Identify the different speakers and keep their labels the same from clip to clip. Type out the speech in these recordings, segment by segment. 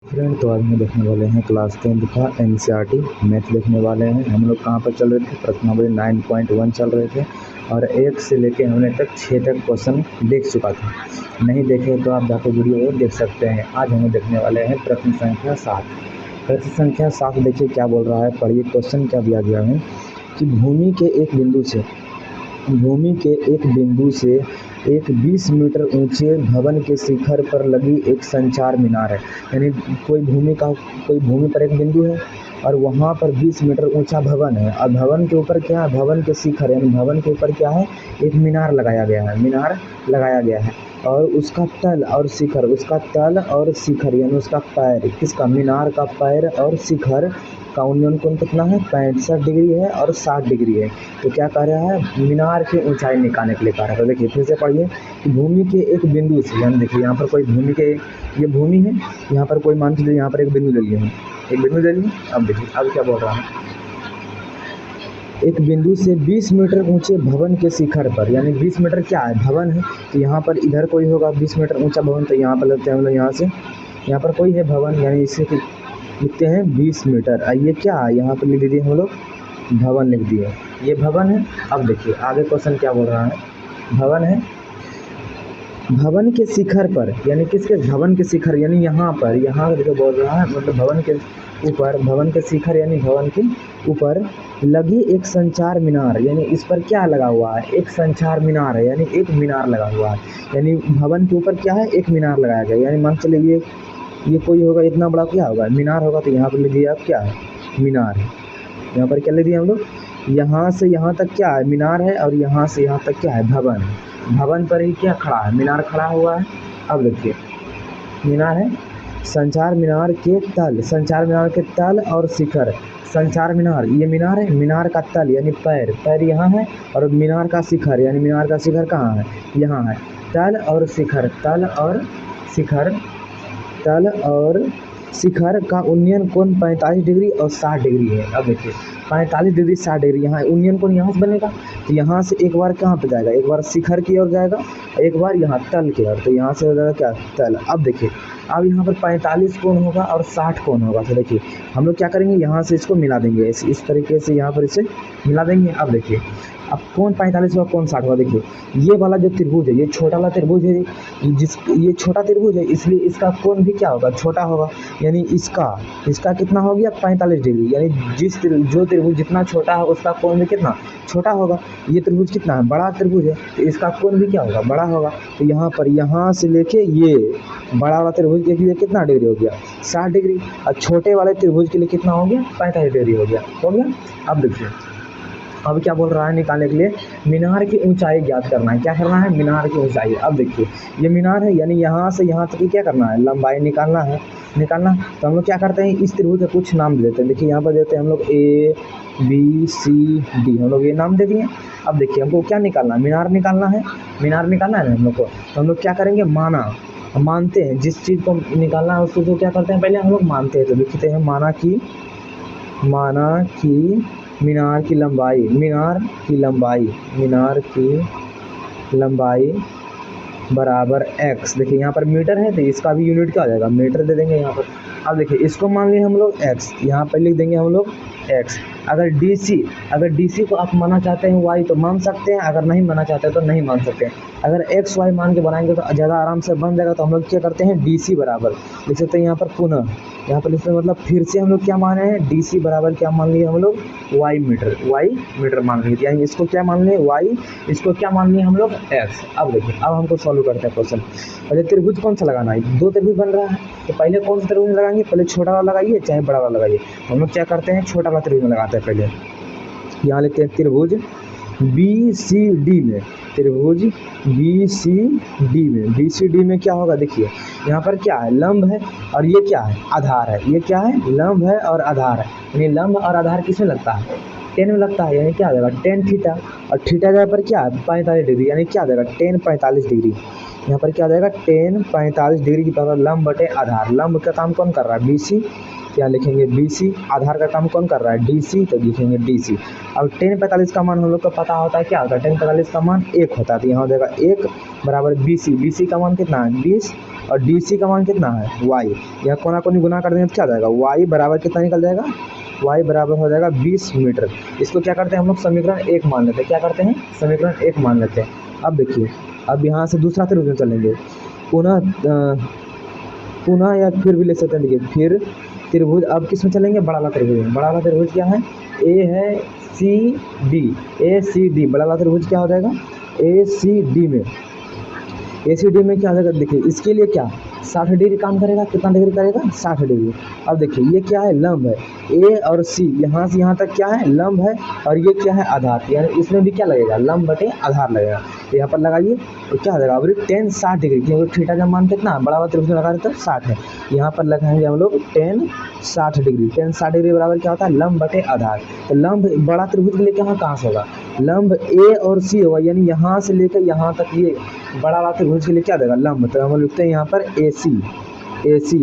Speaker 1: Friend, तो आज हम देखने वाले हैं क्लास 10 का एनसीईआरटी मैथ देखने वाले हैं। हम लोग कहाँ पर चल रहे थे? प्रश्नावली 9.1 चल रहे थे और 1 से लेके हमने तक 6 तक क्वेश्चन देख चुका था। नहीं देखे तो आप जाकर वीडियो देख सकते हैं। आज हम देखने वाले हैं प्रश्न संख्या 7। प्रश्न संख्या 7 देखिए क्या बोल रहा है, पढ़िए। क्वेश्चन क्या दिया गया है कि भूमि के एक बिंदु से एक 20 मीटर ऊंचे भवन के शिखर पर लगी एक संचार मीनार है। यानी कोई भूमि पर एक बिंदु है और वहाँ पर 20 मीटर ऊंचा भवन है और भवन के ऊपर क्या है? भवन के शिखर यानी भवन के ऊपर क्या है? एक मीनार लगाया गया है और उसका तल और शिखर यानी उसका पैर, किसका? मीनार का पैर और शिखर का उन्नयन कोण कितना है? 65 डिग्री है और 60 डिग्री है। तो क्या कह रहा है? मीनार की ऊंचाई निकालने के लिए कह रहा है। तो देखिए फिर से पढ़िए कि भूमि के एक बिंदु से, यानी देखिए यहाँ पर कोई भूमि के, ये भूमि है, यहाँ पर कोई मान लीजिए यहाँ पर एक बिंदु ले लिए हम, अब देखिए अब क्या बोल रहा है, एक बिंदु से 20 मीटर ऊंचे भवन के शिखर पर, यानी 20 मीटर क्या है? भवन है। तो यहाँ पर इधर कोई होगा 20 मीटर ऊंचा भवन, तो यहाँ पर लगते हैं हम लोग, यहाँ पर कोई है भवन, यानी इसे लिखते हैं 20 मीटर। ये क्या है? यहाँ पर लिख दीजिए हम लोग भवन लिख दिए, ये भवन है। अब देखिए आगे क्वेश्चन क्या बोल रहा है, भवन है, भवन के शिखर पर, यानी किसके? भवन के शिखर, यानी यहाँ देखो बोल रहा है, मतलब भवन के ऊपर, भवन के शिखर यानी भवन के ऊपर लगी एक संचार मीनार, यानी इस पर क्या लगा हुआ है? एक संचार मीनार है, यानी एक मीनार लगा हुआ है। यानी भवन के ऊपर क्या है? एक मीनार लगाया गया। यानी मान चलिए ये कोई होगा, इतना बड़ा क्या होगा? मीनार होगा। तो यहाँ पर लिख दिए आप क्या है? मीनार है। यहाँ पर क्या ले दिए हम लोग? यहाँ से यहाँ तक क्या है? मीनार है और यहाँ से यहाँ तक क्या है? भवन है। भवन पर ही क्या खड़ा है? मीनार खड़ा हुआ है। अब देखिए मीनार है, संचार मीनार के तल और शिखर। संचार मीनार, ये मीनार है, मीनार का तल यानी पैर यहाँ है और मीनार का शिखर, यानी मीनार का शिखर कहाँ है? यहाँ है। तल और शिखर का उन्नयन कोण 45 डिग्री और 60 डिग्री है। अब देखिए 45 डिग्री 60 डिग्री, यहाँ उन्नयन कोण यहाँ से बनेगा। तो यहाँ से एक बार कहाँ पे जाएगा? एक बार शिखर की ओर जाएगा, एक बार यहाँ तल की ओर। तो यहाँ से हो जाएगा क्या? तल। अब देखिए अब यहाँ पर 45 कोण होगा और 60 कोण होगा। तो देखिए हम लोग क्या करेंगे, यहाँ से इसको मिला देंगे, इस तरीके से यहाँ पर इसे मिला देंगे। अब देखिए अब कौन 45 होगा, कौन 60 होगा? देखिए ये वाला जो त्रिभुज है, ये छोटा वाला त्रिभुज है, ये छोटा त्रिभुज है, इसलिए इसका कोण भी क्या होगा? छोटा होगा। यानी इसका कितना हो गया? 45 डिग्री। यानी जो त्रिभुज जितना छोटा है उसका कोण भी कितना छोटा होगा। ये त्रिभुज कितना है? बड़ा त्रिभुज है, तो इसका कोण भी क्या होगा? बड़ा होगा। तो यहाँ से लेके ये बड़ा वाला त्रिभुज के लिए कितना डिग्री हो गया? 60 डिग्री। और छोटे वाले त्रिभुज के लिए कितना हो गया? 45 डिग्री हो गया। अब देखिए अब क्या बोल रहा है, निकालने के लिए मीनार की ऊंचाई ज्ञात करना है। क्या करना है? मीनार की ऊंचाई। अब देखिए ये मीनार है, यानी यहाँ से यहाँ तक क्या करना है? लंबाई निकालना है। तो हम लोग क्या करते हैं, इस त्रिभुज का कुछ नाम दे देते हैं। देखिए यहाँ पर देते हैं हम लोग ABCD, हम लोग ये नाम दे दिए। अब देखिए हमको क्या निकालना है? मीनार निकालना है ना हम लोग को। तो हम लोग क्या करेंगे, मानते हैं, जिस चीज़ को निकालना है उसको क्या करते हैं, पहले हम लोग मानते हैं। तो लिखते हैं माना कि मीनार की लंबाई बराबर x। देखिए यहाँ पर मीटर है तो इसका भी यूनिट क्या हो जाएगा? मीटर दे देंगे यहाँ पर। अब देखिए इसको मान लिए हम लोग x, यहाँ पर लिख देंगे हम लोग x। अगर DC को आप मानना चाहते हैं y तो मान सकते हैं, अगर नहीं मानना चाहते तो नहीं मान सकते हैं। अगर x y मान के बनाएंगे तो ज़्यादा आराम से बन जाएगा। तो हम लोग क्या करते हैं, DC बराबर लिख सकते हैं। यहाँ पर पुनः यहाँ पर लिखते हैं, मतलब फिर से हम लोग क्या मान रहे हैं, DC बराबर क्या मान लिए हम लोग? y मीटर मान लिए। यानी इसको क्या मान लिए? y, इसको क्या मान लिए हम लोग? x। अब देखिए अब हमको सॉल्व करते हैं क्वेश्चन। पहले त्रिभुज कौन सा लगाना है? दो त्रिभुज बन रहा है, तो पहले कौन सा त्रिभुज लगाएंगे? पहले छोटा वाला लगाइए चाहे बड़ा वाला लगाइए। हम लोग क्या करते हैं, छोटा वाला त्रिभुज लगाते हैं पहले। यहाँ लिखते हैं त्रिभुज BCD में, BCD में क्या होगा? देखिए यहाँ पर क्या है? लंब है और ये क्या है? आधार है। ये क्या है? लंब है और आधार है। यानी लंब और आधार किसमें लगता है? टेन में लगता है। यानी क्या आ जाएगा? टेन थीटा, और थीटा जगह पर क्या है? 45 डिग्री। यानी क्या आ जाएगा? Ten 45 degree. यहाँ पर क्या आ जाएगा? टेन 45 डिग्री की पावर लंब बटे आधार। लंब का काम कौन कर रहा है? BC। क्या लिखेंगे? BC। आधार का काम कौन कर रहा है? DC। तो लिखेंगे DC। अब टेन 45 का मान हम लोग को पता होता है, क्या होता है? टेन 45 का मान 1 होता है। तो यहाँ हो जाएगा 1 बराबर BC। BC का मान कितना है? 20। और DC का मान कितना है y, यह कोना कोनी गुना कर देंगे तो क्या हो जाएगा y बराबर कितना निकल जाएगा, y बराबर हो जाएगा 20 मीटर। इसको क्या करते हैं हम लोग समीकरण 1 मान लेते हैं, क्या करते हैं समीकरण 1 मान लेते हैं। अब देखिए, अब यहाँ से दूसरा त्रिभुज में चलेंगे, पुनः या फिर भी ले सकते हैं। देखिए फिर त्रिभुज अब किस में चलेंगे, बड़ा वाला त्रिभुज में। बड़ा वाला त्रिभुज क्या है, ए है ACD, बड़ा वाला त्रिभुज क्या हो जाएगा ACD में। ACD में क्या हो जाएगा, देखिए इसके लिए क्या 60 डिग्री काम करेगा, कितना डिग्री करेगा 60 डिग्री। अब देखिए ये क्या है लंब है, A और C यहाँ से यहाँ तक क्या है लंब है, और ये क्या है आधार, यानी इसमें भी क्या लगेगा लंब बटे आधार लगेगा। तो यहाँ पर लगाइए तो क्या हो जाएगा अब 10 60 डिग्री, क्योंकि थीटा का मान कितना बड़ा वाला त्रिभुज में लगा देते 60 है, यहाँ पर लगाएंगे हम लोग 10 60 डिग्री। 10 60 डिग्री बराबर क्या होता है लंब बटे आधार। तो लंब बड़ा त्रिभुज के लिए कहाँ से होगा, लंब A और C होगा, यानी यहाँ से लेकर यहाँ तक ये बड़ा वाला त्रिभुज के लिए क्या देगा लंब। तो हम लिखते हैं यहाँ पर AC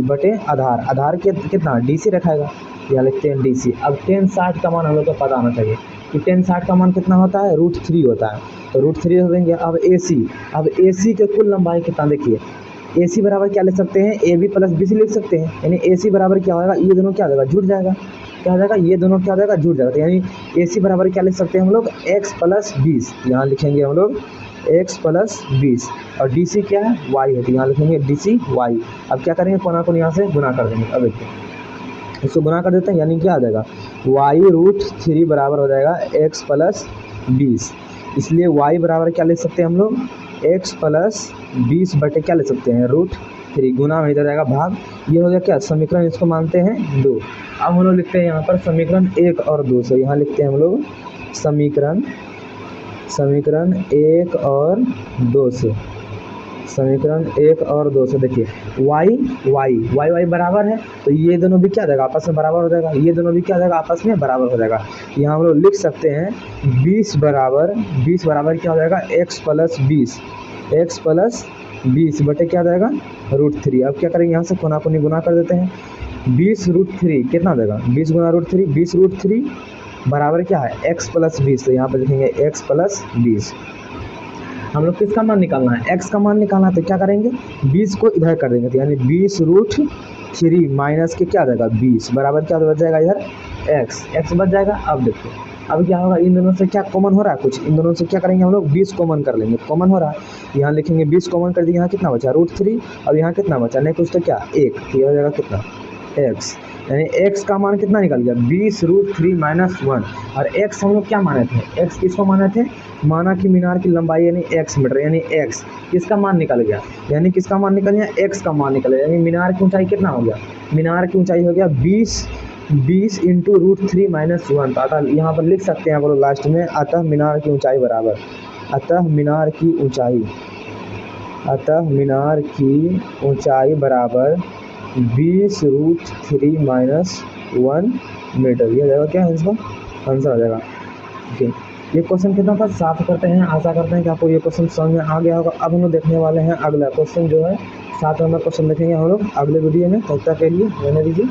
Speaker 1: बटे आधार, आधार के कितना DC रखाएगा, यहाँ लिखते हैं DC। अब 10 60 का मान हम लोग को पता होना चाहिए कि 10 60 का मान कितना होता है √3 होता है, तो √3 हो देंगे। अब AC के कुल लंबाई कितना, देखिए AC बराबर क्या लिख सकते हैं AB प्लस BC लिख सकते हैं, यानी AC बराबर क्या होगा, ये दोनों क्या हो जाएगा जुड़ जाएगा, क्या हो जाएगा ये दोनों क्या हो जाएगा जुड़ जाएगा। तो यानी AC बराबर क्या लिख सकते हैं हम लोग x प्लस 20, यहाँ लिखेंगे हम लोग x प्लस 20, और DC क्या है y है, तो यहाँ लिखेंगे DC y। अब क्या करेंगे कोना को यहाँ से गुना कर देंगे। अब देखिए इसको गुना कर देते हैं, यानी क्या आ जाएगा y√3 बराबर हो जाएगा x प्लस 20। इसलिए y बराबर क्या ले सकते हैं हम लोग x प्लस 20 बटे क्या ले सकते हैं √3, गुना में इधर जाएगा भाग, ये हो गया क्या समीकरण, इसको मानते हैं 2। अब हम लोग लिखते हैं यहाँ पर समीकरण 1 और 2 से, यहाँ लिखते हैं हम लोग समीकरण 1 और 2 से, समीकरण 1 और 2 से देखिए y बराबर है, तो ये दोनों भी क्या हो जाएगा आपस में बराबर हो जाएगा, ये दोनों भी क्या हो जाएगा आपस में बराबर हो जाएगा। यहाँ हम लोग लिख सकते हैं 20 बराबर क्या हो जाएगा x प्लस 20 बटे क्या हो जाएगा √3। अब क्या करेंगे यहाँ से कोना कोनी गुना कर देते हैं, 20√3 कितना हो जाएगा 20 गुना √3, 20√3 बराबर क्या है x प्लस 20, तो यहाँ पर लिखेंगे x प्लस 20। हम लोग किसका मान निकालना है x का मान निकालना है, तो क्या करेंगे 20 को इधर कर देंगे, तो यानी 20√3 माइनस के क्या आ जाएगा 20 बराबर क्या बच जाएगा इधर x बच जाएगा। अब देखिए अब क्या होगा, इन दोनों से क्या कॉमन हो रहा है कुछ, इन दोनों से क्या करेंगे हम लोग 20 कॉमन कर लेंगे, कॉमन हो रहा है, यहाँ लिखेंगे 20 कॉमन कर दिए, यहाँ कितना बचा √3, अब यहाँ कितना बचा नहीं कुछ तो क्या 1, तो ये हो जाएगा कितना x, यानी x का मान कितना निकल गया 20√3 माइनस 1। और x हम लोग क्या माने थे, x किसको माने थे, माना कि मीनार की लंबाई यानी x मीटर, यानी x किसका मान निकल गया, यानी किसका मान निकल गया x का मान निकल गया, यानी मीनार की ऊंचाई कितना हो गया, मीनार की ऊंचाई हो गया 20 इंटू √3 माइनस 1। तो अतः यहाँ पर लिख सकते हैं आप लोग लास्ट में, अतः मीनार की ऊंचाई बराबर, अतः मीनार की ऊंचाई बराबर 20√3 माइनस 1 मीटर, ये जाएगा क्या इसका आंसर आ जाएगा। ठीक, ये क्वेश्चन कितना था 7 करते हैं, आशा करते हैं कि आपको ये क्वेश्चन समझ में आ गया होगा। अब हम लोग देखने वाले हैं अगला क्वेश्चन जो है 7 नंबर क्वेश्चन देखेंगे हम लोग अगले वीडियो में, तब तक के लिए रहने दीजिए।